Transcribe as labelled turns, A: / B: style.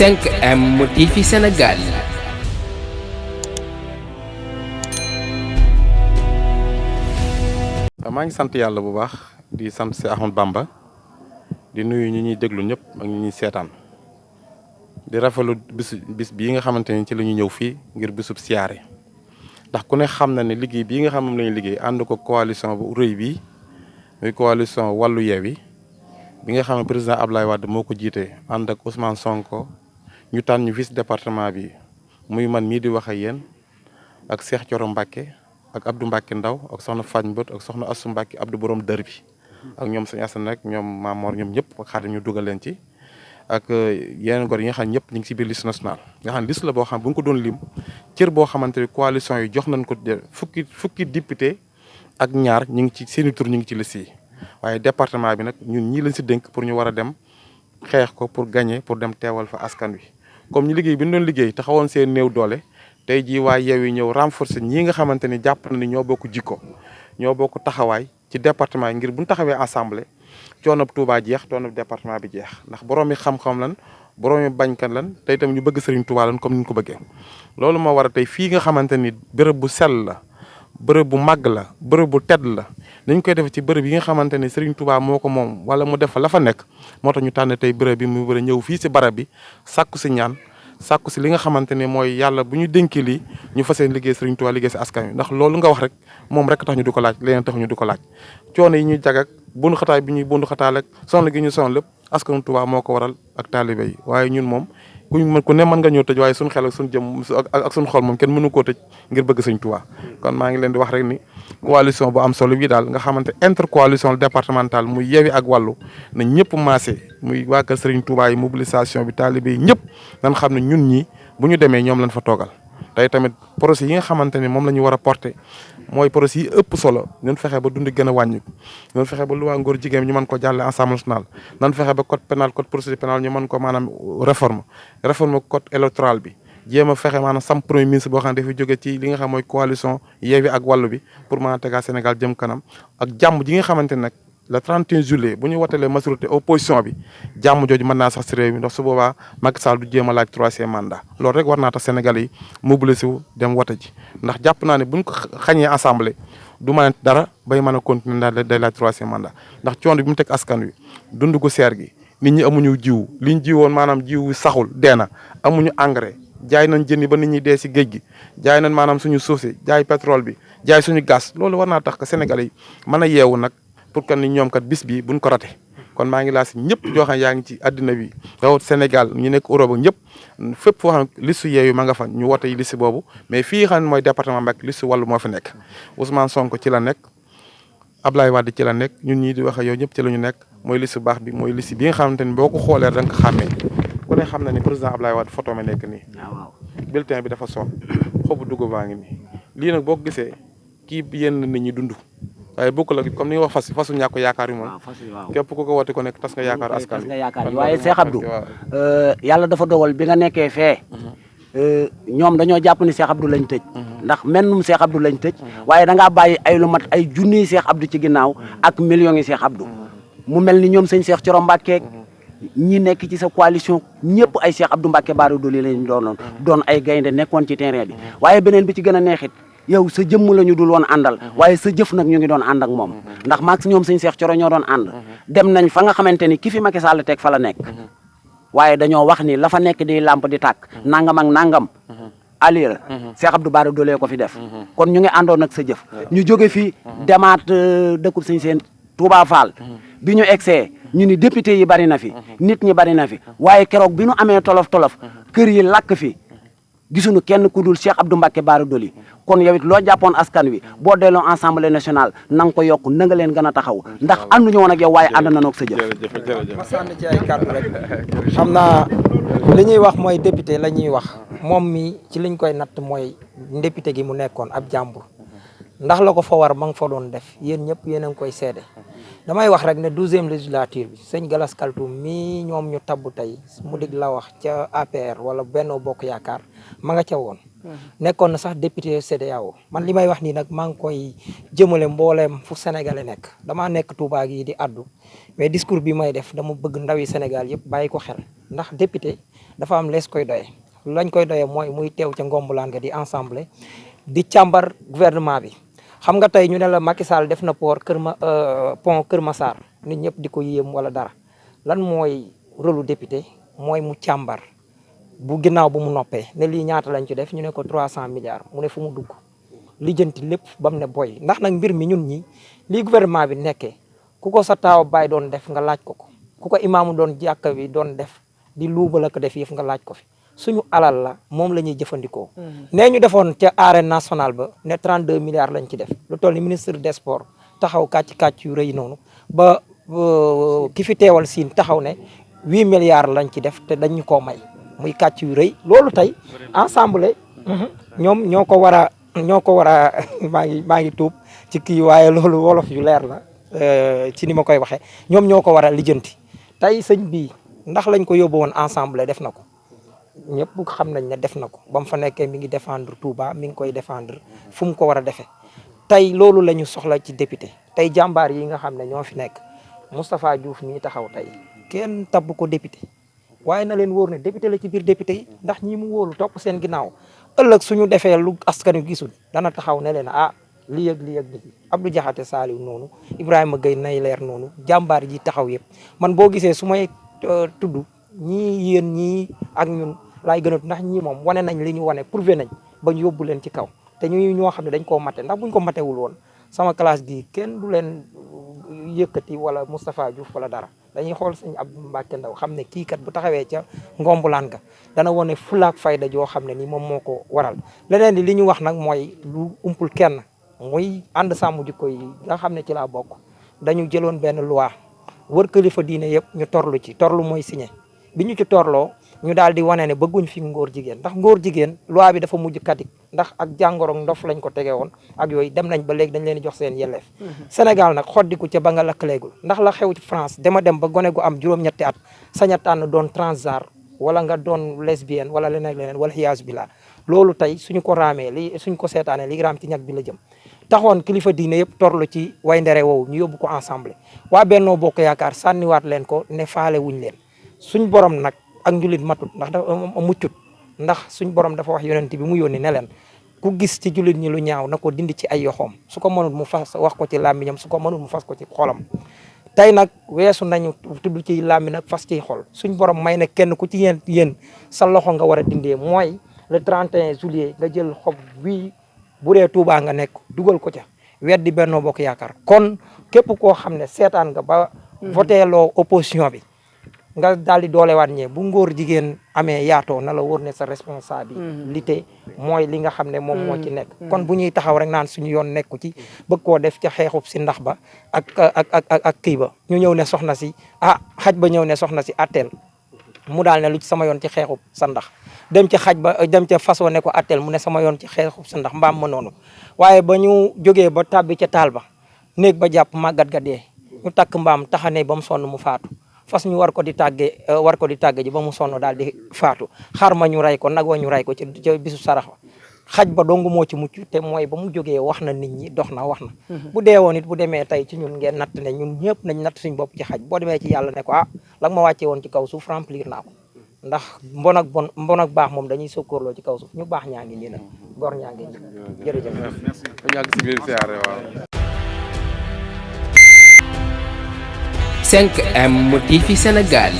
A: 5M TV Sénégal.
B: maa ngi sant yàlla bu baax di sant si Ahmad Bamba di nuyu ñi ñuy déglu ñëpp ak ñi ñuy seetaan di rafetlu bis bii nga xamante ni ci la ñu ñëw fii ngir bisub siyaare ndax ku ne xam na ne liggéey bii nga xam moom la ñu liggéey ànd ko coalition bu rëy bii muy coalition wàllu Yewwi bi nga xam ne président Abdoulaye Wade moo ko jiite ànd ak Ousmane Sonko ñu tànn ñu fii si département bi muy man mii di wax ak yéen ak Cheikh Thioro Mbacké ak Abdou Mbacké Ndaw ak soxna Fañ Mbot ak soxna Assou Mbacké Abdou borom dër bi ak ñoom sëñ Assane rek ñoom Mamor ñoom ñëpp ak Xaadim ñu dugal leen ci ak yeneen gor yi nga xam ne ñëpp ñu ngi si biir liste nationale nga xam ne liste la boo xam bu nga ko doon lim cër boo xamante ne coalition yi jox nañ ko fukki député ak ñaar ñu ngi ci seeni tur ñu ngi ci liste yi waaye département bi nag ñun ñii lañ si dénk pour ñu war a dem xeex ko pour gagner pour dem teewal fa askan wi comme ñu liggéey bi ñu doon liggéey te xawoon seen néew doole tey jii waa Yewwi ñëw renforcer ñii nga xamante ni jàpp na ni ñoo bokk jikko ñoo bokk taxawaay ci département yi ngir bu ñu taxawee assemblée coono Touba jeex coono département bi jeex ndax borom mi xam-xam lan borom mi bañkat lan tey itam ñu bëgg Serigne Touba lan comme ni ñu ko bëggee. loolu moo war a tey fii nga xamante ni bërëb bu sell la bërëb bu màgg la bërëb bu tedd la dañ koy def ci bërëb yi nga xamante ni Serigne Touba moo ko moom wala mu def fa la fa nekk moo tax ñu tànn tey bërëb bi mu war a ñëw fii si barab bi sàkku si ñaan. sàkku si li nga xamante ne mooy yàlla bu ñu dénkee lii ñu fas yéene liggéey Serigne Touba liggéey si askan wi ndax loolu nga wax rek moom rek tax ñu du ko laaj leneen tax ñu du ko laaj coono yi ñuy jag ak bundu xataay bi ñuy bundu xataal ak sonn gi ñu sonn lépp askanu Touba moo ko waral ak taalibe yi waaye ñun moom ku ne mën nga ñëw tëj waaye suñu xel ak suñu jëm ak suñu xol moom kenn mënu koo tëj ngir bëgg Serigne Touba kon maa ngi leen di wax rek ni coalition bu am solo bi daal nga xamante intercoalition départementale muy Yewwi ak Wallu na ñëpp maase muy waa kër Serigne Touba yi mobilisation bi taalibe yi ñëpp nan xam ne ñun ñi bu ñu demee ñoom lañ fa toogal tey tamit projet yi nga xamante ne moom la ñu war a porter mooy projet yi ëpp solo ñun fexe ba dundi gën a wàññi ñun fexe ba loi ngóor jigéen ñu mën ko jàlle Assemblée nationale nan fexe ba code pénal code procédure pénale ñu mën ko maanaam réforme code électoral bi jéem a fexe maanaam sam premier ministre boo xam ne dafay jóge ci li nga xam mooy coalition Yewwi ak Wallu bi pour mën a tegaat Sénégal jëm kanam ak jàmm ji nga xamante ne nag le 31 juillet bu ñu wotelee majorité opposition bi jàmm jooju mën naa sax si réew mi ndax su boobaa Macky Sall du jéem a laaj 3e mandat loolu rek war naa tax Sénégal yi mobilisé wu dem wote ji ndax jàpp naa ne buñ ko xañee assemblée du mën a dara bay mën a continuer daal day laaj 3e mandat ndax coono bi mu teg askan wi dund gu seer gi nit ñi amuñu jiw liñ jiwoon maanaam jiw saxul dee na amuñu engrais jaay nañ jën yi ba nit ñi dee si géej gi jaay nañ maanaam suñu suuf si jaay pétrole bi jaay suñu gaz loolu war naa tax que Sénégal yi mën a yeewu nag pour que ni ñoom kat bis bi buñ ko rate kon maa ngi laa si ñëpp joo xam yaa ngi ci àddina bi rawat Sénégal ñu nekk Europe ak ñëpp fépp foo xam liste Yewwi ma nga fa ñu wote yi liste boobu mais fii xam ne mooy département Mbacké liste Wallu moo fi nekk Ousmane Sonko ci la nekk Abdoulaye Wade ci la nekk ñun ñii di wax ak yow ñëpp ci la ñu nekk mooy liste bu baax bi mooy liste bi nga xamante ni boo ko xoolee da nga ko xàmmee ku ne xam na ni président Abdoulaye Wade photo ma nekk nii bulletin bi dafa sonn xobu dugub baa ngi nii lii nag boo ko gisee kii yenn nit ñi dund waaye bokkul ak comme ni nga wax fasu ñàkk yaakaar yi moom képp ku ko woote ko nekk tas nga yaakaar askan wi
C: waaye Cheikh Abdou yàlla dafa dogal bi nga nekkee fee ñoom dañoo jàpp ni Cheikh Abdou lañ tëj ndax mennum Cheikh Abdou lañ tëj waaye da ngaa bàyyi ay lu mat ay junniy Cheikh Abdou ci ginnaaw ak millions yi Cheikh Abdou mu mel ni ñoom sëñ Cheikh Thioro Mbacké ñi nekk ci sa coalition ñëpp ay Cheikh Abdou Mbacké Bara Dolly lañ doon ay gaynde nekkoon ci terrain bi waaye beneen bi ci gën a neexit yow sa jëmm la ñu dul woon àndal waaye sa jëf nag ñu ngi doon ànd ak moom ndax maag ñoom sëñ Cheikh Thioro ñoo doon ànd dem nañ fa nga xamante ni ki fi Macky Sall teg fa la nekk waaye dañoo wax ni la fa nekk di làmp di tàkk nangam ak nangam alira Cheikh Abdou Bara Dolly ko fi def kon ñu ngi àndoon ak sa jëf ñu jóge fi demaat dëkkub sëñ Touba Fall bi ñu egsee ñu ni député yi bari na fi nit ñi bari na fi waaye keroog bi ñu amee tolof kër yi lakk fi gisuñu kenn ku dul Cheikh Abdou Mbacké Bara Dolly kon yow it loo jàppoon askan wi boo delloo Assemblée nationale na nga ko yokk na nga leen gën a taxaw ndax ànduñu woon ak yow waaye ànd nañoo ak sa jëf.
D: ma sànni ci ay kàddu rek xam naa li ñuy wax mooy député la ñuy wax moom mi ci liñ koy natt mooy député gi mu nekkoon ab jàmbur ndax la ko fa war ma nga fa doon def yéen ñëpp yéen a ngi koy seede damay wax rek ne 12e législature bi sëñ Galas Kaltoum mii ñoom ñu tabbu tey mu dig la wax ca APR wala Benno Bokk Yaakaar ma nga ca woon nekkoon na sax député CEDEAO man li may wax nii nag maa ngi koy jëmale mbooleem fu sénégalais nekk damaa nekk Touba gi di addu mais discours bi may def dama bëgg ndawi Sénégal yëpp bàyyi ko xel ndax député dafa am lees koy doye lañ koy doye mooy muy teew ca ngombulaan ga di ensemble di càmbar gouvernement bi xam nga tey ñu ne la Macky Sall def na pont Kër Massar nit ñëpp di ko yéem wala dara lan mooy rôle député mooy mu càmbar bu ginnaaw bu mu noppee ne lii ñaata lañ ci def ñu ne ko 300 milliards mu ne fu mu dugg lijjanti lépp ba mu ne boy ndax nag mbir mi ñun ñi lii gouvernement bi nekkee ku ko sa taaw baay doon def nga laaj ko ku ko imaamu doon jàkka bi doon def di luubal ak def yëf nga laaj ko fi suñu alal la moom la ñuy jëfandikoo. nee ñu defoon ca arène nationale ba ne 32 milliards lañ ci def lu toll ni ministre des sports taxaw kàcc yu rëy noonu ba ki fi teewal siin taxaw ne 8 milliards lañ ci def te dañ ñu koo may muy kàcc yu rëy loolu tey ensemble ñoom ñoo ko war a maa ngi tuub ci kii waaye loolu wolof yu leer la ci ni ma koy waxee ñoom ñoo ko war a lijjanti tey sëñ bii ndax lañ ko yóbbu woon ensemble def na ko. ñëpp xam nañ ne def na ko ba mu fa nekkee mi ngi défendre Touba mi ngi koy défendre fu mu ko war a defee tey loolu la ñu soxla ci député tey jàmbaar yi nga xam ne ñoo fi nekk Moustapha Diouf mii taxaw tey kenn tabb ko député waaye na leen wóor ne député la ci biir député yi ndax ñi mu wóolu topp seen ginnaaw ëllëg suñu defee lu askan wi gisul dana taxaw ne leen ah lii ak nit Abdou Diakhaté Saliou noonu Ibrahima Gueye nay leer noonu jàmbaar ji taxaw yëpp man boo gisee su may tudd ñii yéen ñii ak ñun laay gën a ndax ñii moom wane nañ li ñu wane prouvé nañ ba ñu yóbbu leen ci kaw te ñoo xam ne dañ koo mate ndax buñ ko matewul woon sama classe gi kenn du leen yëkkati wala Moustapha Diouf wala dara dañuy xool sëñ Abdou Mbacke Ndaw xam ne kii kat bu taxawee ca ngombulaan ga dana wane fulaak fayda joo xam ne ni moom moo ko waral leneen li ñu wax nag mooy lu umpul kenn muy ànd sàmm jikko yi nga xam ne ci laa bokk dañu jëloon benn loi wër kilifa diine yëpp ñu torlu mooy signé bi ñu ci torloo ñu daal di wane ne bëgguñ fi ngóor jigéen ndax ngóor jigéen loi bi dafa mujj katik ndax ak jàngoro ndof lañ ko tege woon ak yooyu dem nañ ba léegi dañ leen di jox seen yelleef Sénégal nag xoddiku ca ba nga lakkaleegul ndax la xew ci France dama dem ba gone gu am juróom-ñetti at sañ a tànn doon transgenre wala nga doon lesbienne wala leneen wala xiyaasu billah loolu tey suñu ko raamee suñ ko seetaanee li raam ci ñag bi la jëm taxoon kilifa diine yëpp torlu ci way ndere woowu ñu yóbbu ko ensemble waa Bennoo Bokk Yaakaar sànniwaat leen ko ne faale wuñ leen suñ borom nag ak njulit matut ndax dafa muccut ndax suñ borom dafa wax yonent bi mu yónni ne leen ku gis ci julit ñi lu ñaaw na ko dindi ci ay yoxoom su ko mënul mu fas wax ko ci làmmiñam su ko mënul mu fas ko ci xolam tey nag weesu nañu tudd ci làmmiñ nag fas ciy xol suñ borom may na kenn ku ci yéen sa loxo nga war a dindee mooy le 31 juillet nga jël xob bii bu dee Touba nga nekk dugal ko ca weddi Bennoo Bokk Yaakaar kon képp koo xam ne seetaan nga ba voté loo opposition bi nga daal di doolewaat ñee bu ngóor jigéen amee yaatoo na la wóor ne sa responsabilité mooy li nga xam ne moom moo ci nekk kon bu ñuy taxaw rek naan suñu yoon nekku ci bëgg koo def ca xeexub si ndax ba ak kii ba ñu ñëw ne soxna si xaj ba ñëw ne soxna si atteel mu daal ne lu ci sama yoon ci xeexub sa ndax dem ci xaj ba dem ca façon ne ko atteel mu ne sama yoon ci xeexub sa ndax mbaam ma noonu waaye ba ñu jógee ba tàbbi ca taal ba néeg ba jàpp màggat ga dee ñu takk mbaam taxane ba mu sonn mu faatu fas ñu war ko di tàgge ji ba mu sonn daal di faatu xar ma ñu rey ko nag wa ñu rey ko ci bisu sarax wa xaj ba dong moo ci mucc te mooy ba mu jógee wax na nit ñi dox na wax na bu deewoon it bu demee tey ci ñun ngeen natt ne ñun ñëpp nañ natt suñ bopp ci xaj boo demee ci yàlla ne ko la ma wàccee woon ci kaw suuf remplir naa ko ndax mbon ak baax moom dañuy sokkoorloo ci kaw suuf ñu baax ñaa ngi nii nag gor ñaa ngi nii jërëjëf
B: yàgg si biir siyaare waaw
A: 5M TV Sénégal